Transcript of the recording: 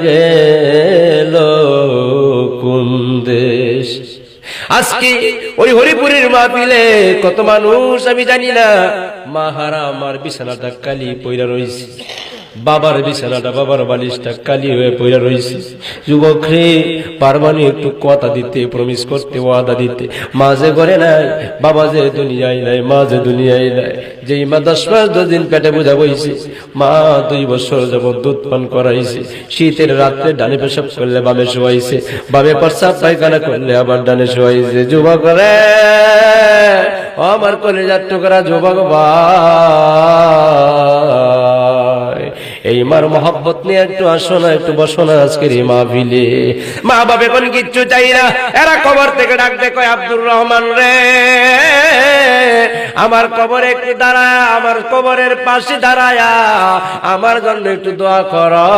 গেল কোন দেশ। আজকে ওই হরিপুরের মাহফিলে কত মানুষ আমি জানি না, মাহারা আমার বিছানাটা কালি পইরা রইছে, বাবার বিছানাটা বাবার বালিশটা কালি হয়ে পইরা রইছে। যুবক রে, পারবানি একটু কথা দিতে, প্রমিস করতে, ওয়াদা দিতে। মা যে ঘরে নাই, বাবা যে দুনিয়ায় নাই, মা যে দুনিয়ায় নাই। যেই মা 10 মাস 10 দিন পেটে বোঝা বইছে, মা 2 বছর যাবত দুধ পান করাইছে, শীতের রাত্রে ডানে পেশাব করলে বামে শোয়াইছে, বামে প্রস্রাব পায়খানা করলে আবার ডানে শোয়াইছে। যুবক রে, আমার কলিজার টুকরা যুবক ভাই, এই মার মহব্বত নিয়ে একটু আসো না, একটু বসো না আজকের এই মাহফিলে। মা বাবা কোন কিচ্ছু চাই না, এরা কবর থেকে ডাকবে, কয় আব্দুর রহমান রে, আমার কবরে একটু দাঁড়া, আমার কবরের পাশে দাঁড়ায়া আমার জন্য একটু দোয়া করো।